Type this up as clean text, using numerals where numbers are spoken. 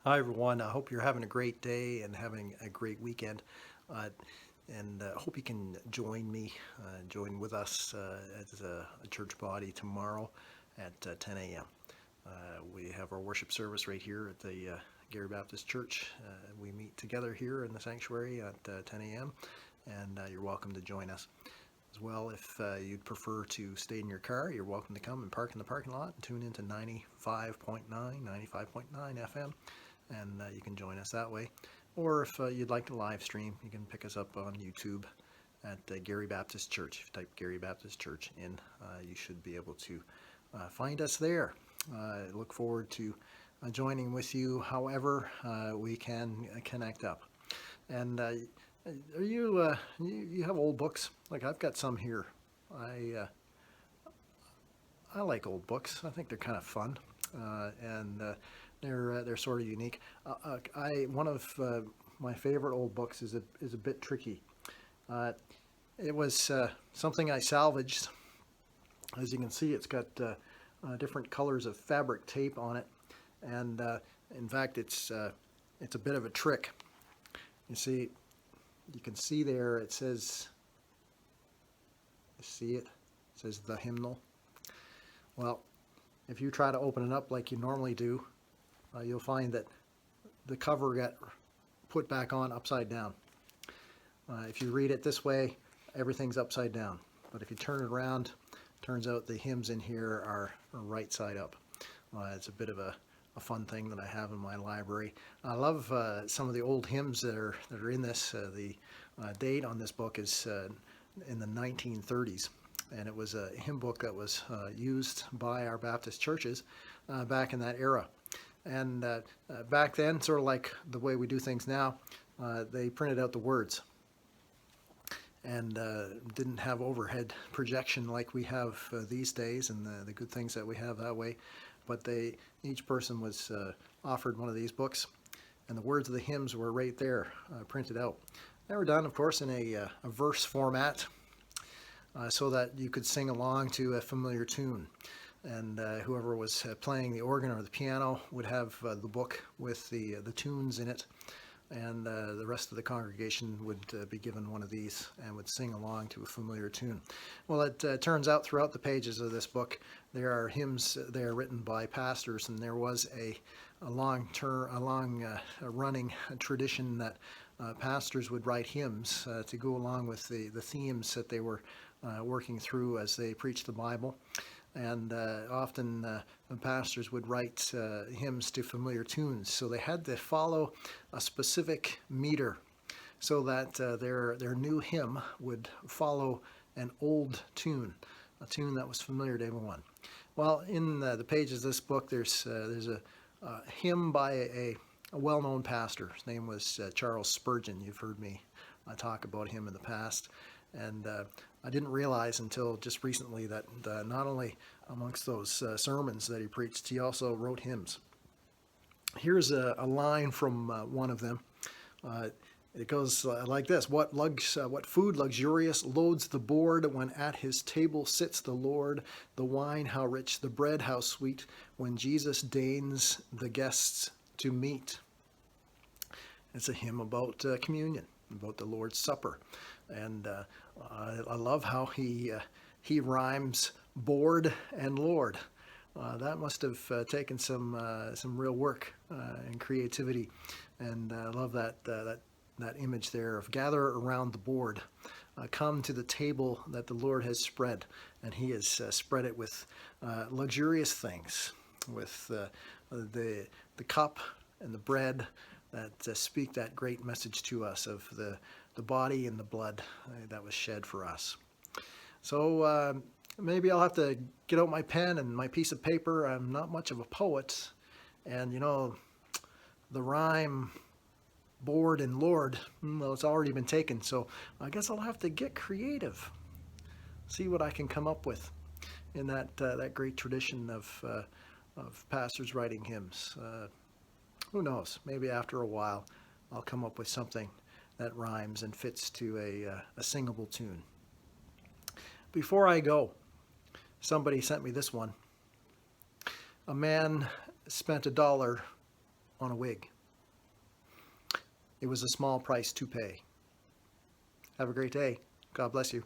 Hi, everyone. I hope you're having a great day and having a great weekend. Uh, and hope you can join me, join with us as a church body tomorrow at 10 a.m. We have our worship service right here at the Gary Baptist Church. We meet together here in the sanctuary at 10 a.m. and you're welcome to join us. As well, if you'd prefer to stay in your car, you're welcome to come and park in the parking lot and tune into 95.9 FM, and you can join us that way. Or if you'd like to live stream, you can pick us up on YouTube at Gary Baptist Church. If you type Gary Baptist Church in, you should be able to find us there. Look forward to joining with you however we can connect up. And are you have old books? Like I've got some here. I uh, I like old books. I think they're kind of fun, and they're sort of unique. I one of my favorite old books is a bit tricky. Uh, it was something I salvaged. As you can see, it's got different colors of fabric tape on it, and in fact, it's a bit of a trick. You see, you can see there. It says, you see it? It says the hymnal. Well, if you try to open it up like you normally do, you'll find that the cover got put back on upside down. If you read it this way, everything's upside down. But if you turn it around, turns out the hymns in here are right side up. It's a bit of a fun thing that I have in my library. I love some of the old hymns that are in this. The date on this book is in the 1930s, and it was a hymn book that was used by our Baptist churches back in that era. And back then, sort of like the way we do things now, they printed out the words and didn't have overhead projection like we have these days, and the good things that we have that way. But each person was offered one of these books, and the words of the hymns were right there, printed out. They were done, of course, in a verse format, so that you could sing along to a familiar tune. And whoever was playing the organ or the piano would have the book with the tunes in it, and the rest of the congregation would be given one of these and would sing along to a familiar tune. Well, it turns out throughout the pages of this book, there are hymns there written by pastors, and there was a long running tradition that pastors would write hymns to go along with the themes that they were working through as they preached the Bible. And often pastors would write hymns to familiar tunes, so they had to follow a specific meter so that their new hymn would follow an old tune, a tune that was familiar to everyone. Well, in the pages of this book, there's a hymn by a well-known pastor. His name was Charles Spurgeon. You've heard me talk about him in the past. And I didn't realize until just recently that not only amongst those sermons that he preached, he also wrote hymns. Here's a line from one of them. It goes like this: what food luxurious loads the board when at his table sits the Lord? The wine how rich, the bread how sweet, when Jesus deigns the guests to meet. It's a hymn about communion, about the Lord's Supper, and I love how he rhymes board and Lord. That must have taken some real work and creativity, and I love that image there of gather around the board, come to the table that the Lord has spread, and He has spread it with luxurious things, with the cup and the bread that speak that great message to us of the body and the blood that was shed for us. So maybe I'll have to get out my pen and my piece of paper. I'm not much of a poet, and the rhyme board and Lord, well, it's already been taken, so I guess I'll have to get creative, see what I can come up with in that great tradition of pastors writing hymns. Who knows? Maybe after a while, I'll come up with something that rhymes and fits to a singable tune. Before I go, somebody sent me this one. A man spent $1 on a wig. It was a small price to pay. Have a great day. God bless you.